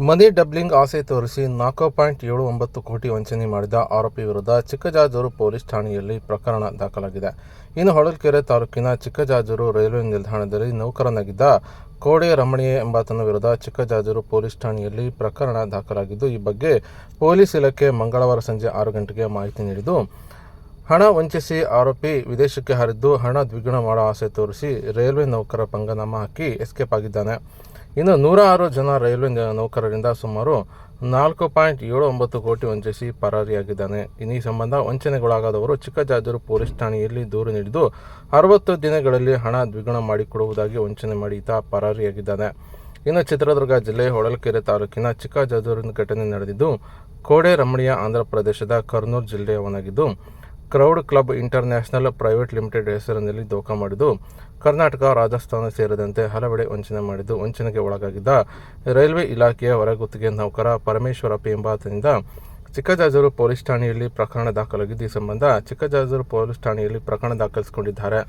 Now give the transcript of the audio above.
ಮನಿ doubling ಆಸೆ ತೋರಿಸಿ 4.79 ಕೋಟಿ ವಂಚನೆ ಮಾಡಿದ ಆರೋಪಿ ವಿರುದ್ಧ ಚಿಕ್ಕಜಾಜೂರು ಪೊಲೀಸ್ ಠಾಣೆಯಲ್ಲಿ ಪ್ರಕರಣ ದಾಖಲಾಗಿದೆ. ಇನ್ನು ಹೊಳಲ್ಕೆರೆ ತಾಲೂಕಿನ ಚಿಕ್ಕಜಾಜೂರು ರೈಲ್ವೆ ನಿಲ್ದಾಣದಲ್ಲಿ ನೌಕರನಾಗಿದ್ದ ಕೋಡೆ ರಮಣಯ್ಯ ಎಂಬಾತನ ವಿರುದ್ಧ ಚಿಕ್ಕಜಾಜೂರು ಪೊಲೀಸ್ ಠಾಣೆಯಲ್ಲಿ ಪ್ರಕರಣ ದಾಖಲಾಗಿದ್ದು, ಈ ಬಗ್ಗೆ ಪೊಲೀಸ್ ಇಲಾಖೆ ಮಂಗಳವಾರ ಸಂಜೆ 6 ಗಂಟೆಗೆ ಮಾಹಿತಿ ನೀಡಿದ್ದು, ಹಣ ವಂಚಿಸಿ ಆರೋಪಿ ವಿದೇಶಕ್ಕೆ ಹಾರಿದ್ದು, ಹಣ ದ್ವಿಗುಣ ಮಾಡೋ ಆಸೆ ತೋರಿಸಿ ರೈಲ್ವೆ ನೌಕರ ಪಂಗನಾಮ ಹಾಕಿ ಎಸ್ಕೇಪ್ ಆಗಿದ್ದಾನೆ. ಇನ್ನು 106 ಜನ ರೈಲ್ವೆ ನೌಕರರಿಂದ ಸುಮಾರು 4.79 ಕೋಟಿ ವಂಚಿಸಿ ಪರಾರಿಯಾಗಿದ್ದಾನೆ. ಈ ಸಂಬಂಧ ವಂಚನೆಗೊಳಗಾದವರು ಚಿಕ್ಕಜಾಜೂರು ಪೊಲೀಸ್ ಠಾಣೆಯಲ್ಲಿ ದೂರು ನೀಡಿದ್ದು, 60 ದಿನಗಳಲ್ಲಿ ಹಣ ದ್ವಿಗುಣ ಮಾಡಿಕೊಡುವುದಾಗಿ ವಂಚನೆ ಮಾಡಿ ಈತ ಪರಾರಿಯಾಗಿದ್ದಾನೆ. ಇನ್ನು ಚಿತ್ರದುರ್ಗ ಜಿಲ್ಲೆ ಹೊಳಲ್ಕೆರೆ ತಾಲೂಕಿನ ಚಿಕ್ಕಜಾಜೂರಿನ ಘಟನೆ ನಡೆದಿದ್ದು, ಕೋಡೆ ರಮಣಯ್ಯ ಆಂಧ್ರ ಪ್ರದೇಶದ ಕರ್ನೂಲ್ ಜಿಲ್ಲೆಯವನಾಗಿದ್ದು, crowd club international private limited ಹೆಸರಿನಲ್ಲಿ ದೋಖಾ ಮಾಡಿದ್ದು, ಕರ್ನಾಟಕ, ರಾಜಸ್ಥಾನ ಸೇರಿದಂತೆ ಹಲವೆಡೆ ವಂಚನೆ ಮಾಡಿದ್ದು, ವಂಚನೆಗೆ ಒಳಗಾಗಿದ್ದ ರೈಲ್ವೆ ಇಲಾಖೆಯ ಹೊರಗುತ್ತಿಗೆ ನೌಕರ ಪರಮೇಶ್ವರಪ್ಪ ಎಂಬಾತನಿಂದ ಚಿಕ್ಕಜಾಜೂರು ಪೊಲೀಸ್ ಠಾಣೆಯಲ್ಲಿ ಪ್ರಕರಣ ದಾಖಲಾಗಿದ್ದು, ಈ ಸಂಬಂಧ ಚಿಕ್ಕಜಾಜೂರು ಪೊಲೀಸ್ ಠಾಣೆಯಲ್ಲಿ ಪ್ರಕರಣ ದಾಖಲಿಸಿಕೊಂಡಿದ್ದಾರೆ.